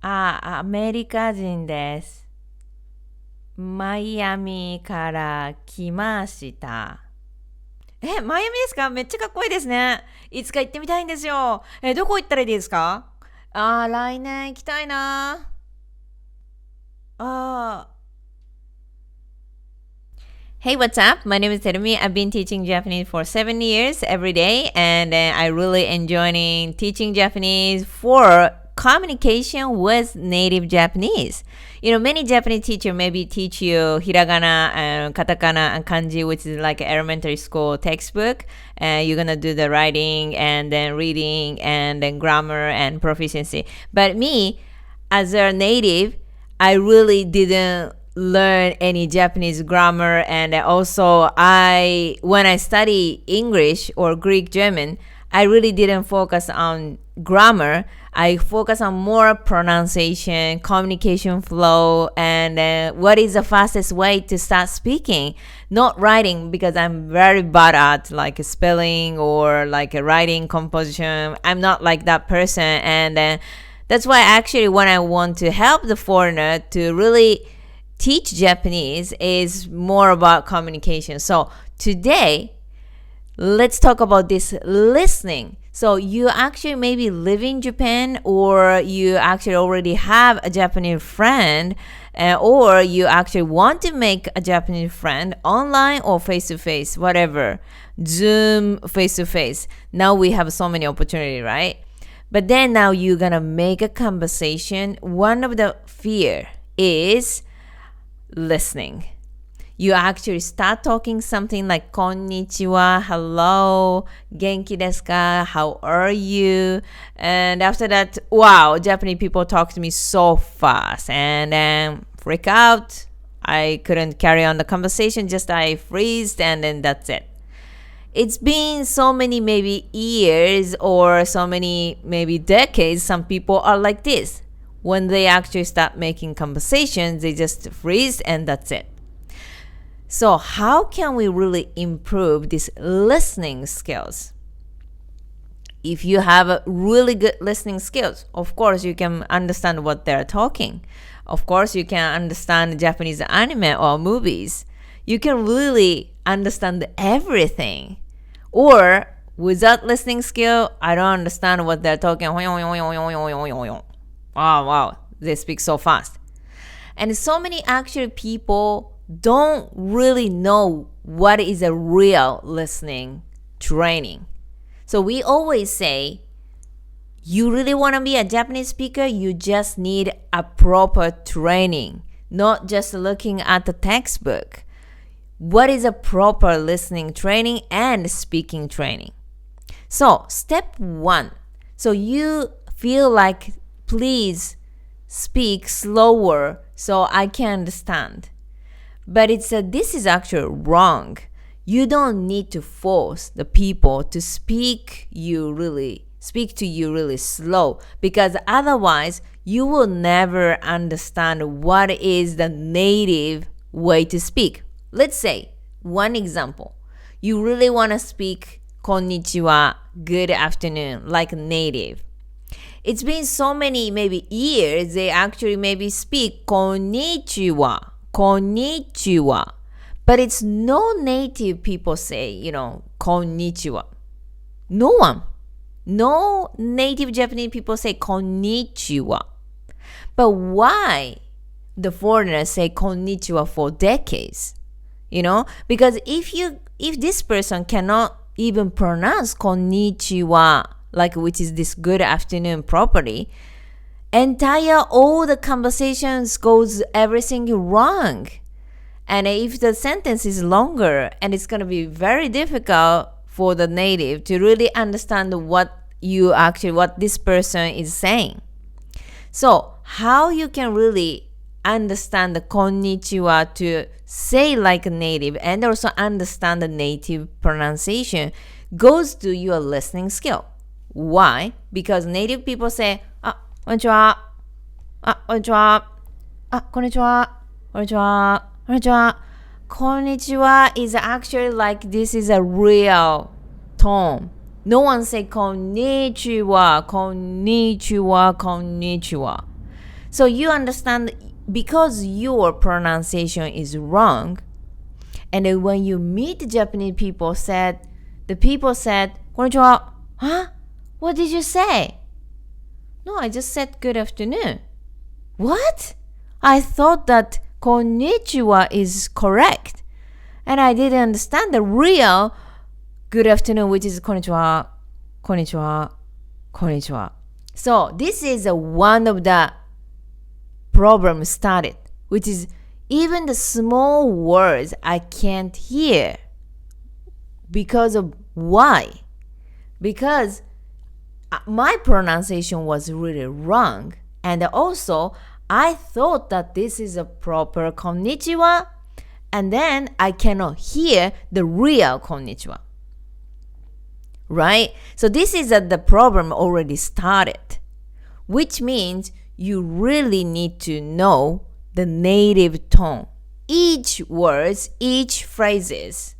アメリカ人です。マイアミから来ました。マイアミですか？めっちゃかっこいいですね。いつか行ってみたいんですよ。どこ行ったらいいですか？来年行きたいな。あ Hey, what's up? My name is Terumi. I've been teaching Japanese for 7 years every day, and I really enjoying teaching Japanese for communication with native Japanese. Many Japanese teacher maybe teach you hiragana and katakana and kanji, which is like an elementary school textbook. You're gonna do the writing and then reading and then grammar and proficiency. But me, as a native, I really didn't learn any Japanese grammar, and also when I study English or Greek German, I really didn't focus on grammar. I focus on more pronunciation, communication flow, and what is the fastest way to start speaking, not writing, because I'm very bad at like spelling or like writing composition. I'm not like that person, and that's why actually when I want to help the foreigner to really teach Japanese is more about communication. So today, let's talk about this listening. So you actually maybe live in Japan, or you actually already have a Japanese friend, or you actually want to make a Japanese friend online or face-to-face, whatever. Zoom, face-to-face. Now we have so many opportunity, right? But then now you're gonna make a conversation. One of the fear is listening. You actually start talking something like konnichiwa, hello, genki desu ka, how are you? And after that, wow, Japanese people talk to me so fast and then freak out. I couldn't carry on the conversation, just I freeze and then that's it. It's been so many maybe years or so many maybe decades, some people are like this. When they actually start making conversations, they just freeze and that's it. So how can we really improve these listening skills? If you have a really good listening skills, of course you can understand what they're talking. Of course you can understand Japanese anime or movies. You can really understand everything. Or without listening skill, I don't understand what they're talking. Wow, they speak so fast. And so many actually people don't really know what is a real listening training. So we always say, you really want to be a Japanese speaker, you just need a proper training, not just looking at the textbook. What is a proper listening training and speaking training? So step 1. So you feel like, please speak slower so I can understand. But this is actually wrong. You don't need to force the people to speak to you really slow, because otherwise you will never understand what is the native way to speak. Let's say, one example. You really want to speak konnichiwa, good afternoon, like native. It's been so many maybe years, they actually maybe speak konnichiwa. But it's no native people say, konnichiwa. No one. No native Japanese people say konnichiwa. But why the foreigners say konnichiwa for decades? Because if this person cannot even pronounce konnichiwa, like which is this good afternoon properly, all the conversations goes everything wrong. And if the sentence is longer, and it's going to be very difficult for the native to really understand what this person is saying. So how you can really understand the konnichiwa to say like a native and also understand the native pronunciation goes to your listening skill. Why? Because native people say, konnichiwa, konnichiwa, konnichiwa, konnichiwa, konnichiwa. Konnichiwa is actually like this is a real tone. No one say konnichiwa, konnichiwa, konnichiwa. So you understand, because your pronunciation is wrong, and then when you meet Japanese people, the people said, "Konnichiwa." Huh? What did you say? No, I just said good afternoon. What? I thought that konnichiwa is correct. And I didn't understand the real good afternoon, which is konnichiwa, konnichiwa, konnichiwa. So this is one of the problems started, which is even the small words I can't hear. Because of why? Because my pronunciation was really wrong. And also, I thought that this is a proper konnichiwa, and then I cannot hear the real konnichiwa. Right? So this is the problem already started, which means you really need to know the native tone, each words, each phrases.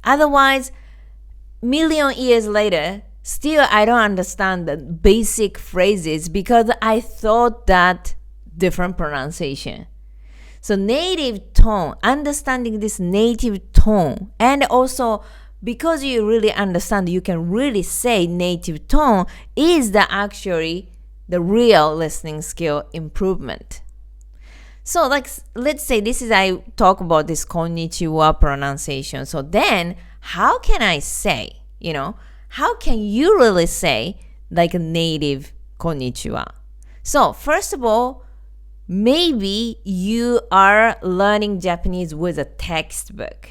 Otherwise, million years later, still I don't understand the basic phrases because I thought that different pronunciation. So native tone, understanding this native tone, and also because you really understand, you can really say native tone is actually the real listening skill improvement. So let's say I talk about this konnichiwa pronunciation. So then how can I say, how can you really say like a native konnichiwa? So first of all, maybe you are learning Japanese with a textbook,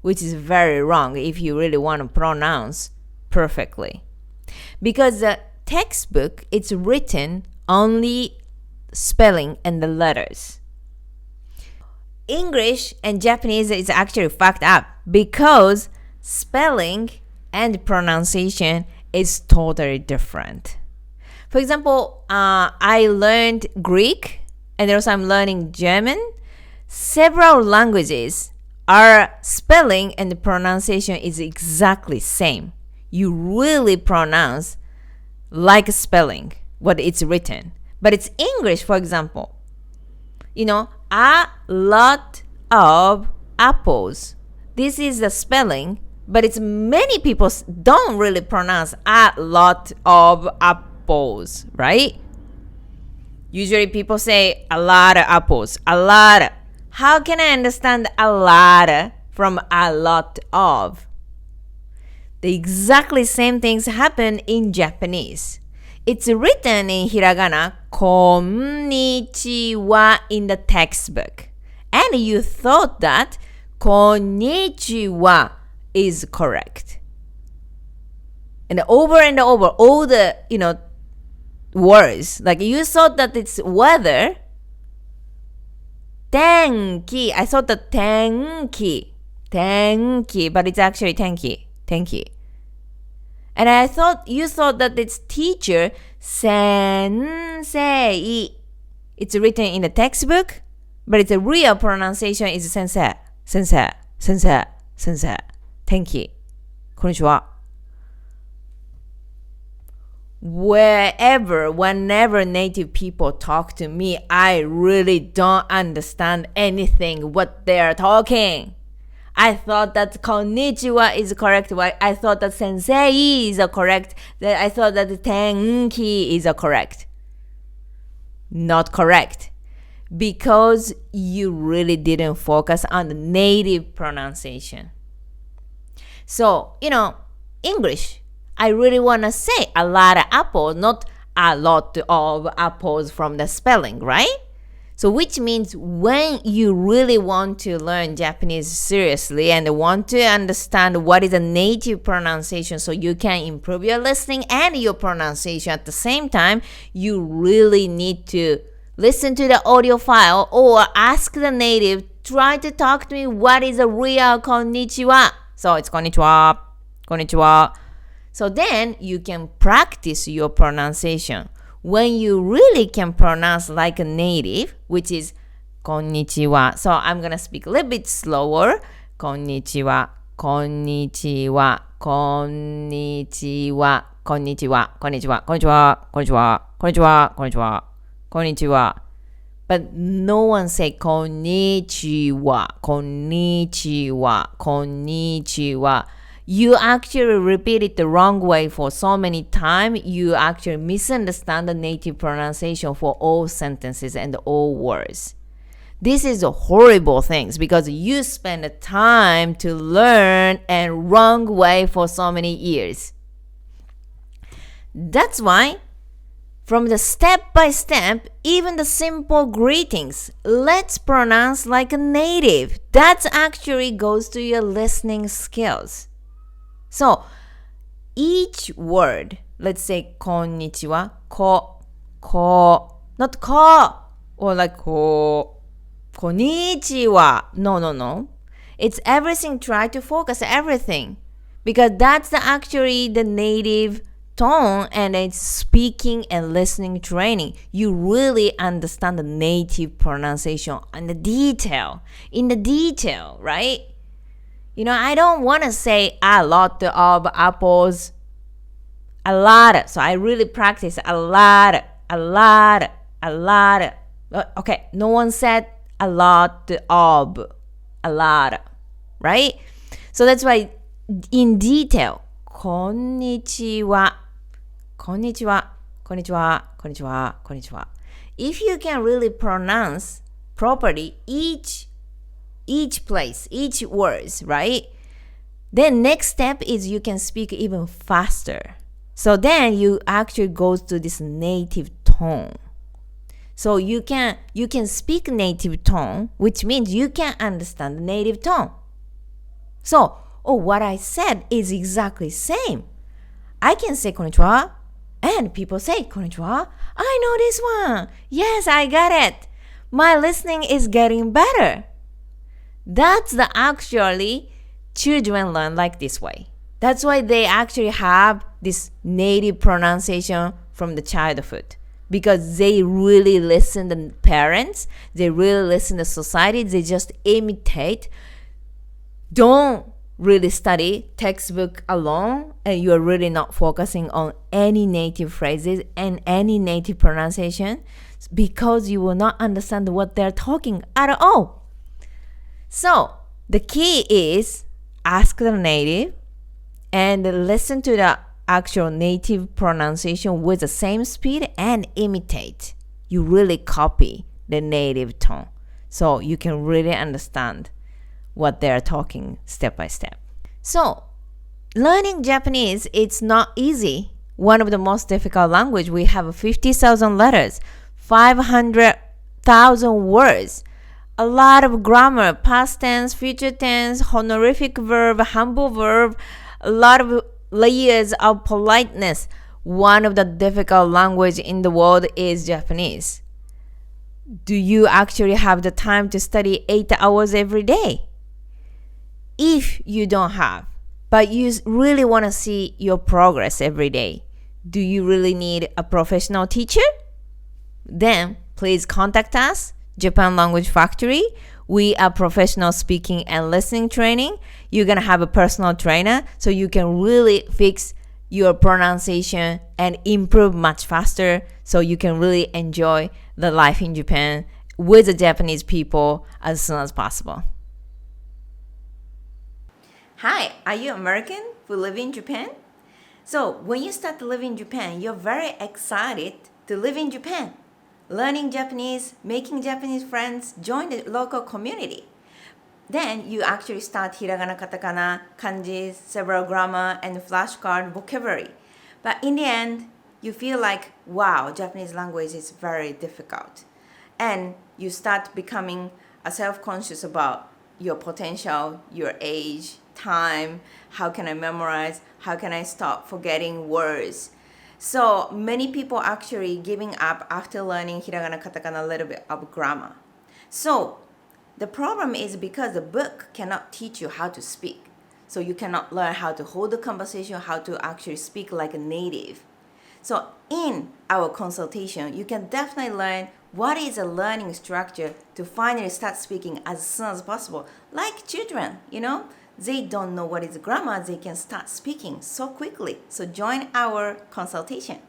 which is very wrong if you really want to pronounce perfectly. Because the textbook, it's written only spelling and the letters. English and Japanese is actually fucked up because spelling and pronunciation is totally different. For example, I learned Greek and also I'm learning German. Several languages are spelling and the pronunciation is exactly same. You really pronounce like spelling what it's written. But it's English, for example. A lot of apples. This is the spelling, but it's many people don't really pronounce a lot of apples, right? Usually people say a lot of apples, a lot. How can I understand a lot from a lot of? The exactly same things happen in Japanese. It's written in hiragana, konnichiwa, in the textbook. And you thought that konnichiwa is correct. And over, all the, words. Like you thought that it's weather. Tenki. I thought that tenki, but it's actually tenki. And you thought that it's teacher, sensei. It's written in the textbook, but its real pronunciation is sensei. Tenki. Konnichiwa. Whenever native people talk to me, I really don't understand anything what they're talking. I thought that konnichiwa is correct. I thought that sensei is correct. I thought that tenki is correct. Not correct. Because you really didn't focus on the native pronunciation. So, English, I really want to say a lot of apples, not a lot of apples from the spelling, right? So which means when you really want to learn Japanese seriously and want to understand what is a native pronunciation so you can improve your listening and your pronunciation at the same time, you really need to listen to the audio file or ask the native, try to talk to me what is a real konnichiwa. So it's konnichiwa. So then you can practice your pronunciation. When you really can pronounce like a native, which is konnichiwa. So I'm going to speak a little bit slower. Konnichiwa, konnichiwa, konnichiwa, konnichiwa, konnichiwa, konnichiwa, konnichiwa, konnichiwa, konnichiwa. konnichiwa. But no one say konnichiwa, konnichiwa, konnichiwa. You actually repeat it the wrong way for so many times, you actually misunderstand the native pronunciation for all sentences and all words. This is a horrible thing because you spend the time to learn and wrong way for so many years. That's why from the step by step, even the simple greetings, let's pronounce like a native. That actually goes to your listening skills. So each word, let's say konnichiwa, not ko, or like konnichiwa. No. It's everything. Try to focus everything because that's actually the native tone, and it's speaking and listening training. You really understand the native pronunciation and the detail, right? I don't want to say a lot of apples, a lot. So I really practice a lot. Okay, no one said a lot of, a lot, right? So that's why in detail, konnichiwa. If you can really pronounce properly each place, each words, right? Then next step is you can speak even faster. So then you actually go to this native tone. So you can speak native tone, which means you can understand the native tone. So, what I said is exactly same. I can say konnichiwa, and people say konnichiwa. I know this one. Yes, I got it. My listening is getting better. That's the actually children learn like this way. That's why they actually have this native pronunciation from the childhood, because they really listen to parents, they really listen to society, they just imitate. Don't really study textbook alone, and you're really not focusing on any native phrases and any native pronunciation, because you will not understand what they're talking at all. So the key is ask the native and listen to the actual native pronunciation with the same speed and imitate. You really copy the native tone so you can really understand what they're talking step by step. So learning Japanese, it's not easy. One of the most difficult language. We have 50,000 letters, 500,000 words, a lot of grammar, past tense, future tense, honorific verb, humble verb, a lot of layers of politeness. One of the difficult language in the world is Japanese. Do you actually have the time to study 8 hours every day? If you don't have, but you really want to see your progress every day, do you really need a professional teacher? Then please contact us, Japan Language Factory. We are professional speaking and listening training. You're going to have a personal trainer so you can really fix your pronunciation and improve much faster, so you can really enjoy the life in Japan with the Japanese people as soon as possible. Hi, are you American who live in Japan? So when you start to live in Japan, you're very excited to live in Japan. Learning Japanese, making Japanese friends, join the local community. Then you actually start hiragana, katakana, kanji, several grammar, and flashcard vocabulary. But in the end, you feel like, wow, Japanese language is very difficult. And you start becoming self-conscious about your potential, your age, time, how can I memorize, how can I stop forgetting words. So many people actually giving up after learning hiragana, katakana, a little bit of grammar. So the problem is because the book cannot teach you how to speak. So you cannot learn how to hold a conversation, how to actually speak like a native. So in our consultation, you can definitely learn what is a learning structure to finally start speaking as soon as possible. Like children, they don't know what is grammar, they can start speaking so quickly. So join our consultation.